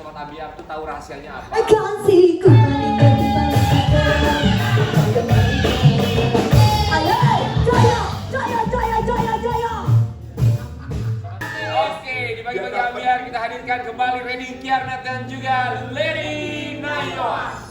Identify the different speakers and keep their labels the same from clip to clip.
Speaker 1: telepon Abiar tuh tahu rahasianya apa?
Speaker 2: Kasihku
Speaker 1: Oke, di bagi-bagi Abiar kita hadirkan kembali Reni Kiarnat dan juga Lady Nayoa.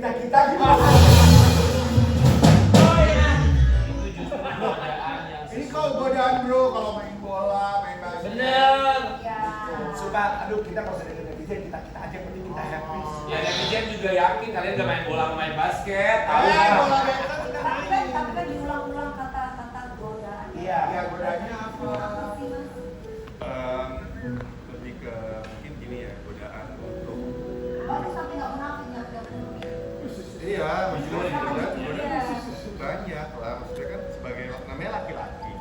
Speaker 3: Kita gimana? Ini kalau godaan bro, kalau main bola, main basket.
Speaker 1: Bener.
Speaker 3: Suka, aduh kita kalau sedang netizen kita aja penting kita happy.
Speaker 1: Ya netizen juga yakin kalian gak main bola, main basket. Tahu
Speaker 3: Bola
Speaker 1: nggak?
Speaker 3: basket kita main.
Speaker 2: Tapi kan diulang-ulang kata-kata godaan.
Speaker 3: Iya, godaannya apa?
Speaker 4: Lebih ke mungkin gini ya, godaan untuk
Speaker 2: Bagus tapi nggak menafik nggak
Speaker 4: iya, maksudnya godaan banyak lah, maksudnya kan sebagai namanya laki-laki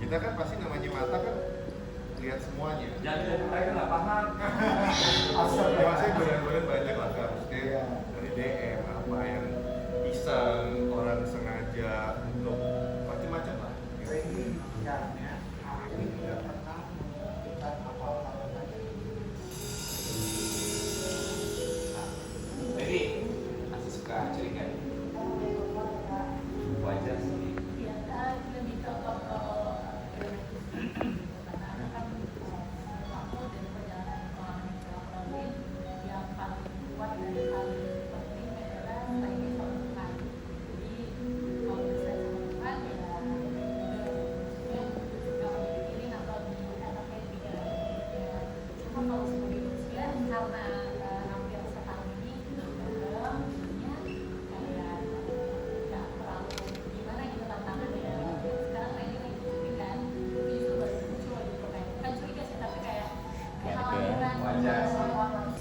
Speaker 4: kita kan pasti namanya mata kan lihat semuanya.
Speaker 1: Jadi mereka nggak paham.
Speaker 4: Ya maksudnya godaan banyak lah kan, maksudnya dari DM apa yang iseng, orang sengaja untuk macam-macam lah.
Speaker 3: Ini caranya, ini tidak pernah menunjukkan apa-apa lagi.
Speaker 1: Jadi masih suka curiga. Wajar sih.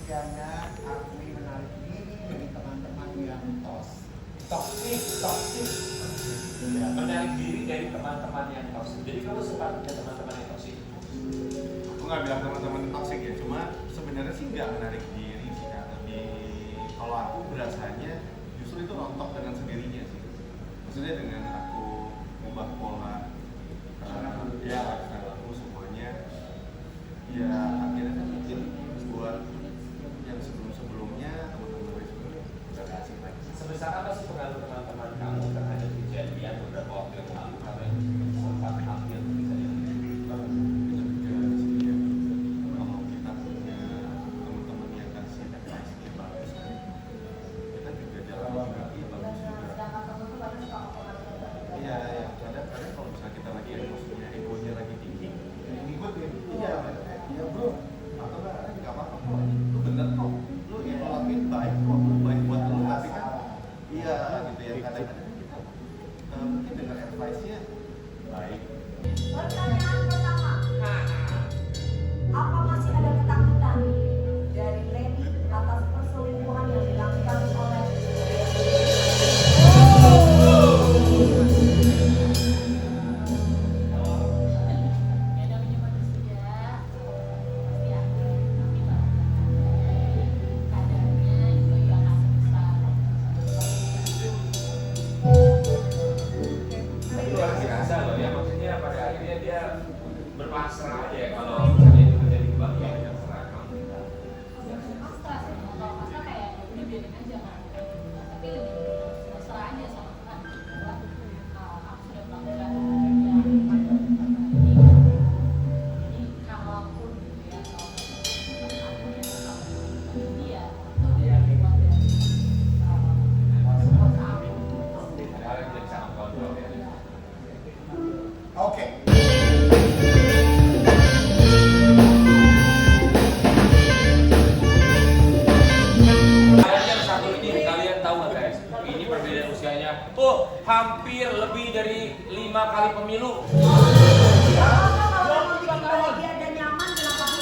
Speaker 3: Jangan akui menarik diri dari teman-teman yang toksik.
Speaker 1: Menarik diri dari teman-teman yang toksik. Jadi kamu suka punya teman-teman yang toksik?
Speaker 4: Aku nggak bilang teman-teman toksik ya, cuma sebenarnya sih nggak menarik diri sih kan. Lebih kalau aku berasanya justru itu rontok dengan sendirinya sih. Maksudnya dengan aku ubah pola ya lifestyle aku semuanya, ya akhirnya kan mungkin buat yang sebelum-sebelumnya teman-teman dari sebelumnya udah kasih lagi.
Speaker 1: Sebesar apa sih pengaruh teman-teman kamu terhadap kejadian beberapa waktu yang lalu karena sempat hampir kejadian ini?
Speaker 4: Kalau kita punya teman-teman yang kasih advice-nya bagus kan, kita juga jalan juga bagus juga. Iya, ya kadang-kadang kalau misalnya kita lagi emosinya, egonya lagi tinggi, ngikutin. Iya bro, atau nggak apa-apa kok, lu bener kok, lu yang lo lakuin baik kok, lu baik buat lu, tapi kan iya gitu ya, kadang-kadang kita mungkin dengar advice-nya baik.
Speaker 2: Pertanyaan pertama, apa masih ada ketakutan dari Lady atas perselingkuhan yang dilakukan oleh
Speaker 1: Luar biasa loh ya, maksudnya pada akhirnya dia berpasrah aja ya kalau misalnya itu menjadi kebahagiaan yang seragam. Hal yang tidak bisa kamu kontrol ya.
Speaker 3: Oke.
Speaker 1: Yang satu ini kalian tahu nggak guys? Ini perbedaan usianya tuh hampir lebih dari 5 kali pemilu.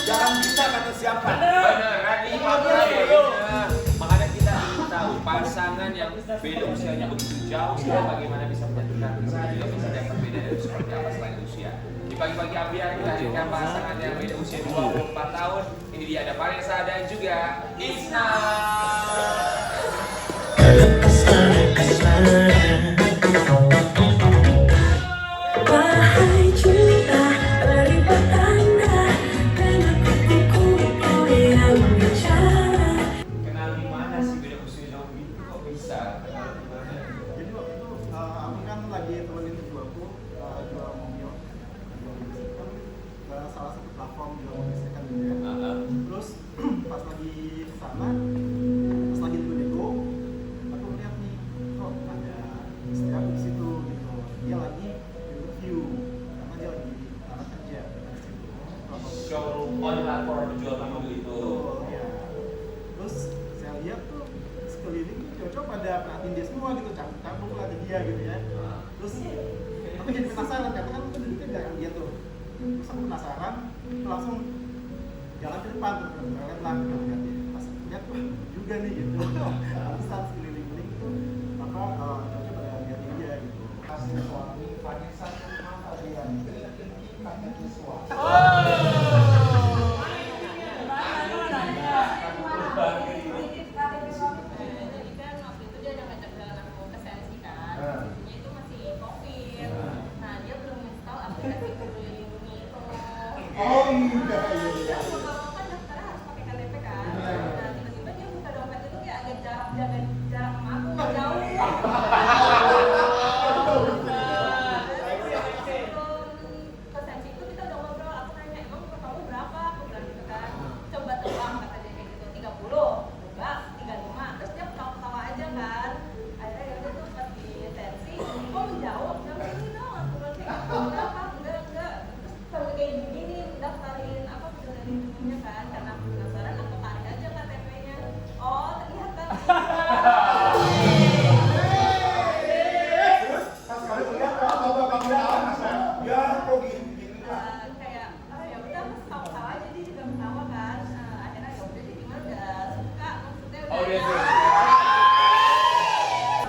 Speaker 3: Jangan bisa kata siapa.
Speaker 1: Beneran ini makanya. Makanya kita ingin tahu pasangan yang beda usianya begitu jauh, bagaimana bisa menyatukan, juga bisa yang berbeda dari seperti apa selain usia. Di Pagi-pagi Abiar kita hadirkan pasangan yang beda usia 24 tahun. Ini dia ada Vanessa dan juga Isna.
Speaker 5: Wahai cinta, beri petanda dengan kuku yang bicara.
Speaker 1: Kenal di mana sih beda usia jauh gitu? Kok bisa? Kenal di mana?
Speaker 3: Jadi waktu itu aku kan lagi temenin ibu aku jual mobil ke salah satu platform jual mobil second gitu ya. Terus pas lagi sana, pas lagi nego, aku lihat nih, kok ada istri aku di situ gitu. Dia lagi review karena dia lagi kerja di situ.
Speaker 1: Showroom online for jual mobil itu.
Speaker 3: Betul, ya. Terus saya lihat tuh sekeliling cowok pada perhatiin dia semua gitu, canggung lah ke dia gitu ya. Terus aku jadi penasaran karena kan itu duduknya belakang dia tuh. Terus aku penasaran, langsung jalan ke depan tuh, lihat lah, lihat dia. Pas aku lihat wah juga nih gitu. Terus saat sekeliling itu cowok pada lihat dia gitu.
Speaker 6: Kasih suami Vanessa apa dia pakai kiswa.
Speaker 2: Jadi kan waktu itu dia udah ngajak jalan aku ke Sensi kan. Sensinya itu masih COVID. Nah dia belum install aplikasi Peduli Lindungi itu.
Speaker 6: Oh iya.
Speaker 2: Dia mau kan daftarnya harus pakai KTP kan. Nah tiba-tiba dia buka dompet itu kayak agak jarak sama aku jauh. Ke Sensi itu kita udah ngobrol. Aku nanya emang umur kamu berapa? Aku bilang gitu kan. Coba tebak kata dia kayak gitu 30. Enggak, 35. Terus dia ketawa-ketawa aja kan. Akhirnya ya udah tuh pas di Sensi, kok menjawab? Jawab ini dong. Aku bilang kayak gitu. Enggak. Terus kalau kayak gini daftarin apa peduli lindunginya kan. Karena aku penasaran, aku tarik aja KTP-nya. Oh ternyata.
Speaker 6: Terus pas kali lihat bapak ya kok gini lah.
Speaker 2: Kayak ya udah aku ketawa aja, dia juga ketawa kan. Akhirnya ya udah sih gimana udah suka, maksudnya udah.
Speaker 1: Oh, dia
Speaker 2: ya.
Speaker 1: suka.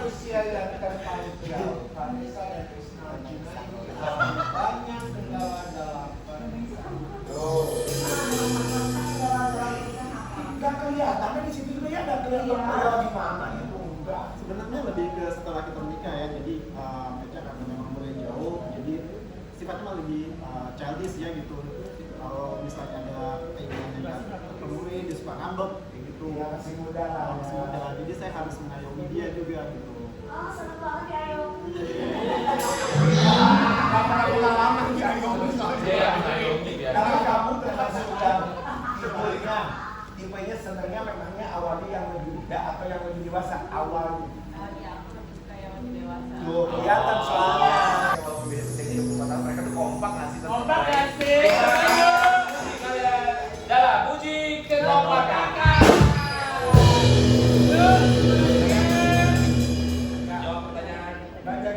Speaker 6: Usia yang terpanjang Vanessa dan Isna banyak kendala dalam pernikahan. Nggak kelihatan di situ juga ya, nggak kelihatan kendala di mana itu enggak.
Speaker 3: Sebenarnya lebih ke setelah kita menikah ya, jadi Meca karena memang mulai jauh, jadi sifatnya malah lebih childish ya gitu. Kalau misalnya ada keinginan yang nggak terpenuhi, dia suka ngambek kayak gitu.
Speaker 6: Iya, masih muda lah.
Speaker 3: Masih muda, jadi saya harus mengayomi dia juga gitu.
Speaker 2: Oh seneng banget ya Ayomi.
Speaker 6: Nggak pernah pengalaman di Ayomi soalnya.
Speaker 1: Iya, Ayomi biasa.
Speaker 6: Karena kamu termasuk yang tipenya senangnya memangnya awalnya yang lebih muda atau yang lebih dewasa awalnya.
Speaker 2: Oh iya, aku lebih suka yang lebih dewasa.
Speaker 6: Tuh kelihatan soalnya. Kalau beda usia 24 tahun mereka tuh kompak nggak sih?
Speaker 1: Kompak nggak sih? Dalam puji kekompakan. Jawab pertanyaan.
Speaker 6: Nggak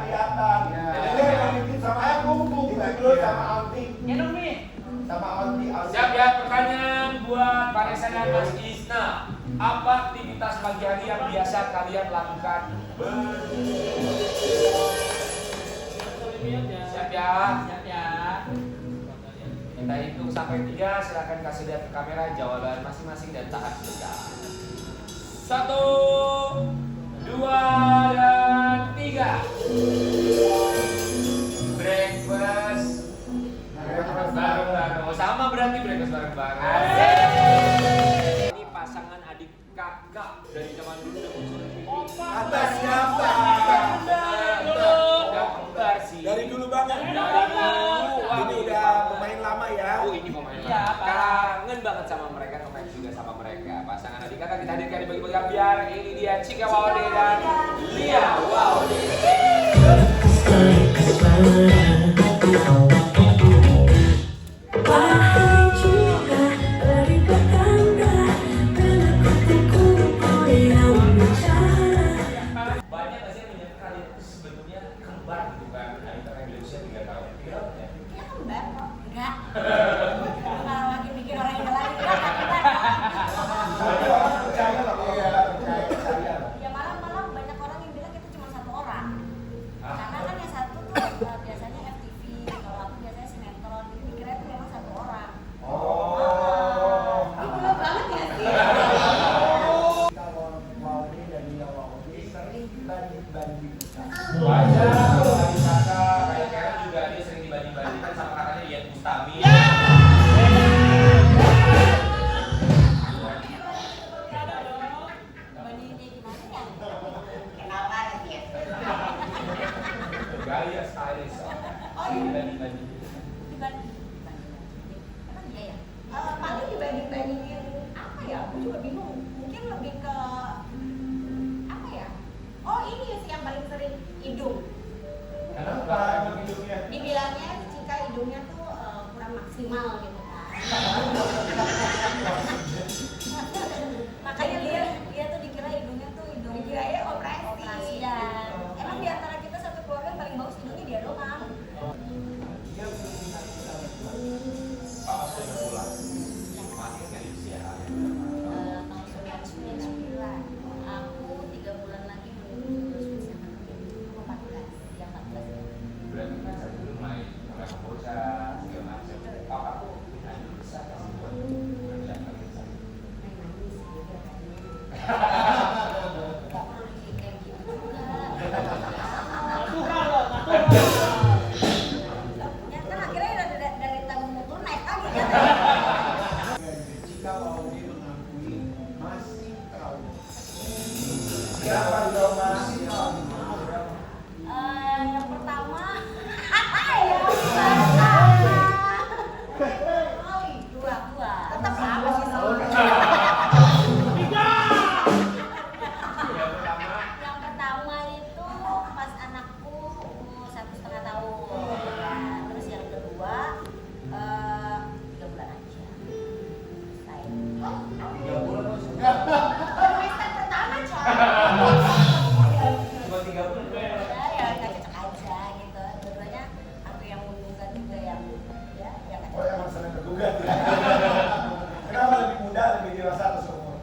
Speaker 6: kelihatan. Dia yang bikin sama aku, gitu sama Alti. Sama Alti.
Speaker 1: Siap ya, pertanyaan buat Vanessa dan Mas Isna. Apa aktivitas pagi hari yang biasa kalian lakukan? Siap ya? Kita hitung sampai 3, silakan kasih lihat ke kamera jawaban masing-masing dan tahan sebentar. 1, 2, dan 3. Breakfast bareng-bareng. Oh, sama berarti breakfast bareng-bareng. Ini pasangan adik kakak dari zaman dulu udah muncul di TV.
Speaker 6: Kata siapa?
Speaker 1: Udah kembar sih.
Speaker 6: Dari dulu banget.
Speaker 1: Dari dulu. Wah,
Speaker 6: Ini udah pemain lama ya.
Speaker 1: Oh, ini pemain lama. Kangen banget sama mereka, ngefans juga sama mereka. Pasangan adik kakak kita hadirkan di bagi-bagi Abiar. Ini dia Cika Waude dan Lia Waude.
Speaker 5: Wahai cinta, beri petanda dengan kuku yang bicara.
Speaker 1: Banyak nggak sih yang menyangka kalian itu sebetulnya kembar gitu kan? Antara yang berusia 3 tahun. Iya, ya.
Speaker 2: Iya kembar kok. Enggak. Kalau lagi mikir orang yang lain enggak kembar.
Speaker 6: Tapi orang percaya loh. Iya, percaya.
Speaker 2: Ya malah banyak orang yang bilang itu cuma satu orang. Karena kan yang satu tuh
Speaker 1: Wajar kalau tadi kakak kayak Karen juga dia sering dibanding-bandingkan sama kakaknya Ian Bustami. Gaya stylish. Dibanding-banding.
Speaker 2: Emang iya ya? Paling dibanding-bandingin apa ya? Aku juga bingung. Mungkin lebih ke apa ya? Oh ini sih yang paling sering hidung.
Speaker 6: Kenapa emang hidungnya?
Speaker 2: Dibilangnya jika hidungnya tuh kurang maksimal gitu kan. Makanya dia tuh dikira hidungnya tuh hidung dikiranya operasi. Dan emang di antara kita satu keluarga yang paling bagus hidungnya dia doang.
Speaker 1: Dia belum bisa Papa sudah pulang. Masih nggak istirahat.
Speaker 2: Tahun 99, aku 3 bulan lagi menuju usia 14, ya 14.
Speaker 1: Berarti bisa dulu main sama bocah segala macam. Papa aku hanya bisa kasih buat kerja kerja.
Speaker 2: Main nangis sih, udah nggak perlu kayak gitu juga. Ya kan akhirnya dari tabung motor naik lagi kan.
Speaker 6: Jika Waudi mengakui masih trauma. Kenapa trauma?
Speaker 2: Yang pertama, dua. Tetap sama sih Yang pertama itu pas anakku umur 1,5 tahun. Terus yang kedua 3 bulan aja. Selesai.
Speaker 1: 3 bulan terus.
Speaker 2: Semester pertama coy.
Speaker 1: Cuma 3 bulan.
Speaker 2: Ya nggak cocok aja gitu. Dua-duanya aku yang mengunggah juga yang ya yang nggak
Speaker 6: Oh
Speaker 2: cocok.
Speaker 6: emang senang tergugat ya? Kenapa lebih muda, lebih dewasa atau seumur?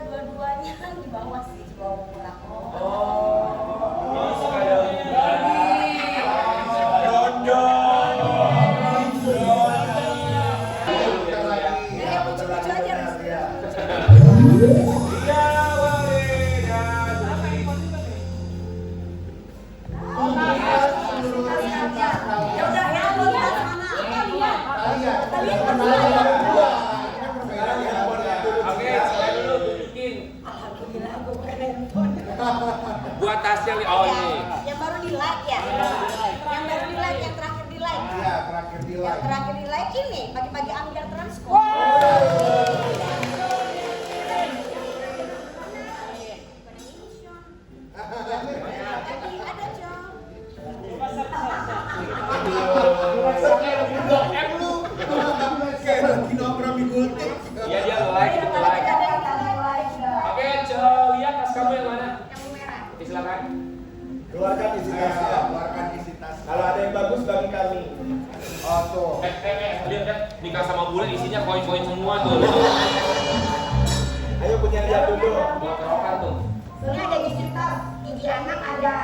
Speaker 2: Dua-duanya di bawah sih, di bawah umur aku.
Speaker 1: Ini suka ada
Speaker 2: Jadi yang lucu-lucu aja harusnya. Ya udah ya, lihat mana? Lihat
Speaker 1: Oke, saya dulu tunjukin.
Speaker 2: Alhamdulillah aku bukan handphone.
Speaker 1: Buat tasnya oh ini.
Speaker 2: Yang baru di like ya? Yang baru di like, yang terakhir di like.
Speaker 6: Iya, terakhir di
Speaker 2: Yang
Speaker 6: like.
Speaker 2: terakhir di like ini pagi-pagi Anggar Transko. Ada Cong.
Speaker 6: Kayak lagi nongkrong di gultik.
Speaker 1: Iya dia like, gitu like. Oke, lihat tas kamu yang mana?
Speaker 2: Yang merah.
Speaker 1: Oke, silakan.
Speaker 6: Keluarkan isi tasnya, keluarkan isi tas. Kalau ada yang bagus bagi kami. Oh tuh.
Speaker 1: Lihat nikah sama bule isinya koin-koin semua tuh.
Speaker 6: Ayo punya lihat dulu.
Speaker 1: Buat kerokan tuh.
Speaker 2: Ini ada gigi anak ada.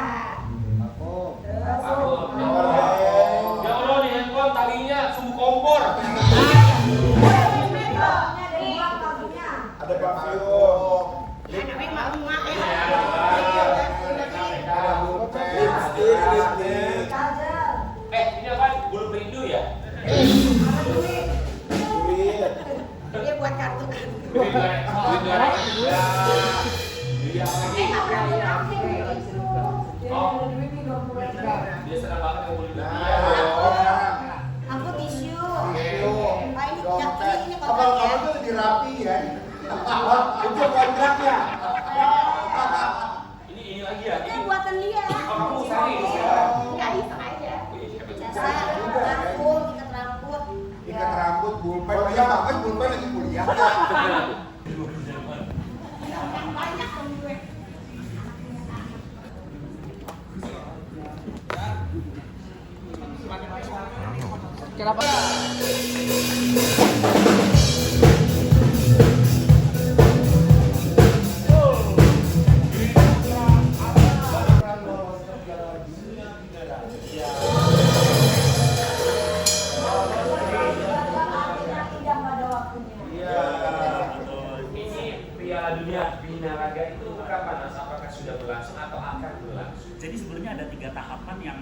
Speaker 6: Aku.
Speaker 1: Aku. Ya Allah, nih handphone talinya sumbu kompor.
Speaker 6: Ada parfum.
Speaker 2: Anaknya emak-emak.
Speaker 6: Lipstick, lipstick.
Speaker 1: Ini apa? Bulu perindu ya?
Speaker 6: Duit.
Speaker 2: Dia buat kartu.
Speaker 1: Duit goreng. Ya. Iya lagi. Oh. Dia senang banget kalau bulu
Speaker 2: Aku tisu.
Speaker 6: Tisu.
Speaker 2: Pak ini
Speaker 6: Abang
Speaker 2: kontrak ya.
Speaker 6: kamu tuh lebih rapi ya. Itu kontraknya.
Speaker 1: Ini lagi ya.
Speaker 2: Ini buatan dia.
Speaker 1: Oh, kamu usahain sekarang.
Speaker 2: Enggak iseng aja. Jasa rambut,
Speaker 6: Ikat rambut, pulpen. Oh iya, bahkan pulpen lagi kuliah.
Speaker 2: banyak dong gue.
Speaker 1: Ini Piala Dunia Binaraga itu kapan Mas? Apakah sudah berlangsung atau akan berlangsung?
Speaker 7: Jadi sebenarnya ada 3 tahapan yang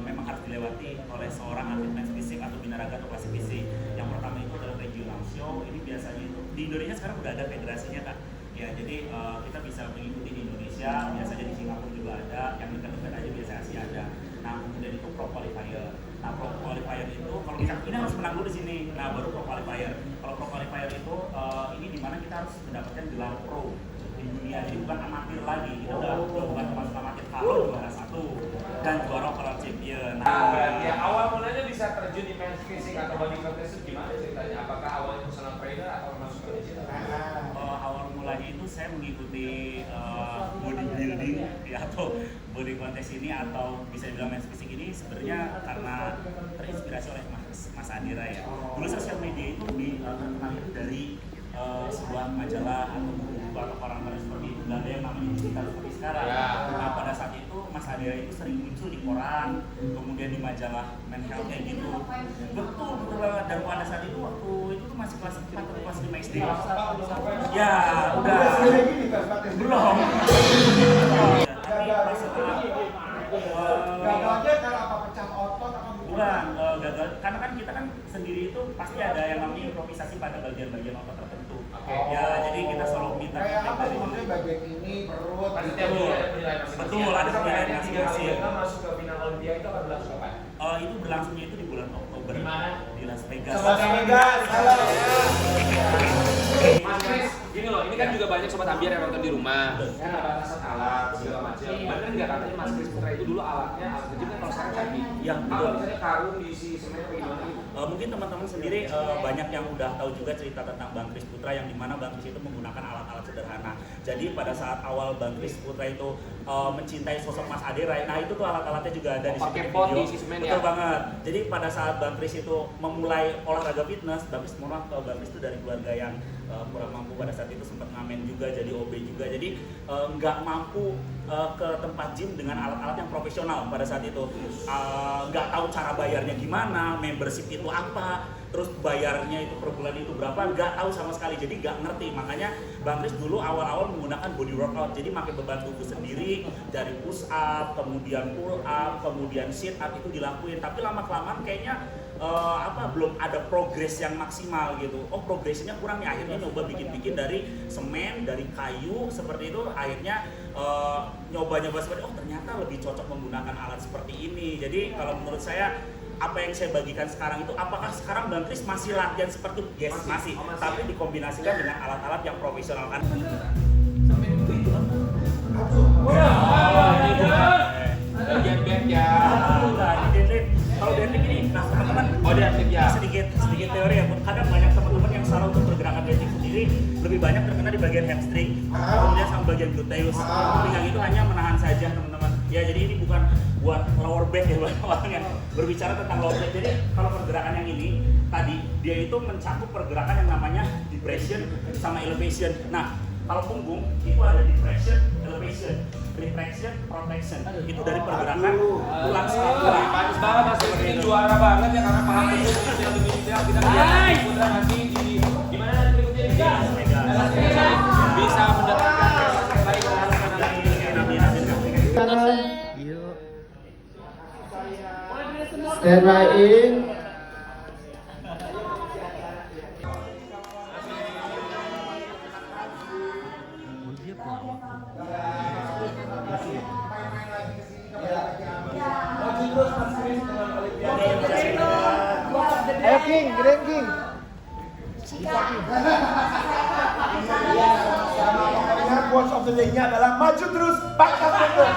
Speaker 7: memang harus dilewati oleh seorang atlet mass fisik atau binaraga atau klasik fisik. Yang pertama itu adalah regional show. Ini biasanya itu di Indonesia sekarang udah ada federasinya kan. Ya, jadi kita bisa mengikuti di Indonesia, biasanya di Singapura juga ada, yang dekat-dekat aja biasa Asia ada. Nah, kemudian itu pro qualifier. Nah, pro qualifier itu kalau misalnya ini harus menang dulu di sini. Nah, baru pro qualifier. Kalau pro qualifier itu ini dimana kita harus mendapatkan gelar pro di dunia, jadi bukan amatir lagi. Kita udah bukan termasuk amatir, kalau juara 1 dan juara overall champion.
Speaker 1: Berarti ya, awal mulanya bisa terjun di men's physique atau body contest itu gimana ceritanya? Apakah awalnya personal trainer atau masuk ke digital?
Speaker 7: Awal mulanya itu saya mengikuti bodybuilding ya, atau body contest ini, atau bisa dibilang men's physique ini sebenarnya karena terinspirasi oleh Mas Adira ya. Dulu sosial media itu terkenal itu dari sebuah majalah atau buku atau koran-koran seperti itu, dan ada yang namanya digital seperti sekarang. Nah, pada saat itu Mas Adira itu sering muncul di koran, kemudian di majalah Men Health kayak gitu. Betul banget. Dan pada saat itu waktu itu tuh masih kelas 4 atau kelas 5 SD. Ya, udah. Belum. Tapi pas setelah
Speaker 6: gagalnya karena apa, pecah otot apa
Speaker 7: bukan gagal, karena kan kita kan sendiri itu pasti ada yang namanya improvisasi pada bagian-bagian otot tertentu. Ya, jadi kita selalu minta
Speaker 6: kayak
Speaker 7: feedback
Speaker 6: apa
Speaker 7: dari
Speaker 6: sebenarnya bagian ini perut
Speaker 1: Pasti
Speaker 6: gitu.
Speaker 1: tiap bulan ada penilaian masing-masing.
Speaker 7: Betul, ada penilaian masing-masing.
Speaker 1: Kita masuk ke final Olympia itu akan berlangsung kapan?
Speaker 7: Itu berlangsungnya itu di bulan Oktober.
Speaker 1: Di mana?
Speaker 7: Di Las Vegas.
Speaker 6: Las Vegas. Halo.
Speaker 1: Mas Chris, gini loh, ini kan juga banyak sobat ambiar yang nonton di rumah. Keterbatasan alat segala macam. Bener nggak katanya Mas Chris Putra itu dulu alatnya alat gym kan kalau sekarang canggih.
Speaker 7: Ya,
Speaker 1: Kalau
Speaker 7: betul.
Speaker 1: misalnya karung diisi semen atau gimana gitu.
Speaker 7: Mungkin teman-teman sendiri banyak yang udah tahu juga cerita tentang Bang Chris Putra, yang dimana Bang Chris itu menggunakan alat-alat sederhana. Jadi pada saat awal Bang Chris Putra itu mencintai sosok Mas Adira, nah itu tuh alat-alatnya juga ada di
Speaker 1: Pakai
Speaker 7: sini
Speaker 1: pot
Speaker 7: video.
Speaker 1: diisi semen
Speaker 7: Betul
Speaker 1: ya?
Speaker 7: banget. Jadi pada saat Bang Chris itu memulai olahraga fitness, Bang Chris, mohon maaf, Bang Chris itu dari keluarga yang kurang mampu pada saat itu, sempat ngamen juga, jadi OB juga. Jadi nggak mampu ke tempat gym dengan alat-alat yang profesional pada saat itu. Nggak tahu cara bayarnya gimana, membership itu apa, terus bayarnya itu per bulan itu berapa, nggak tahu sama sekali, jadi nggak ngerti. Makanya Bang Chris dulu awal-awal menggunakan body workout, jadi pakai beban tubuh sendiri, dari push up, kemudian pull up, kemudian sit up itu dilakuin. Tapi lama-kelamaan kayaknya belum ada progres yang maksimal gitu. Oh, progresnya kurang nih, akhirnya nyoba bikin-bikin dari semen, dari kayu seperti itu. Akhirnya nyoba-nyoba seperti, oh ternyata lebih cocok menggunakan alat seperti ini. Jadi kalau menurut saya, apa yang saya bagikan sekarang itu, apakah sekarang Bang Chris masih latihan seperti itu? Yes, masih. Tapi dikombinasikan dengan alat-alat yang profesional kan.
Speaker 1: Band ya.
Speaker 7: Kalau deadlift ini, nah teman-teman,
Speaker 1: deadlift ya.
Speaker 7: sedikit teori ya. Kadang banyak teman-teman yang salah untuk pergerakan deadlift sendiri, lebih banyak terkena di bagian hamstring, kemudian sama bagian gluteus. Yang itu hanya menahan saja teman-teman. Ya, jadi ini bukan buat lower back ya, buat orang yang berbicara tentang lower back. Jadi kalau pergerakan yang ini tadi, dia itu mencakup pergerakan yang namanya depression sama elevation. Nah, kalau punggung itu ada depression, elevation, retraction, protection. Itu dari pergerakan tulang selaput.
Speaker 1: Manis banget Mas Chris, ini juara banget ya karena paham betul detail demi detail. Kita lihat Putra nanti di gimana nanti berikutnya di Las Vegas. Bisa mendapatkan prestasi terbaik dalam
Speaker 3: Yuk. Stand by in.
Speaker 6: Maju terus Mas Chris dengan Olimpiade.
Speaker 3: Ayo King, keren King.
Speaker 6: Sama pokoknya quotes of the day-nya adalah maju terus, bakat betul.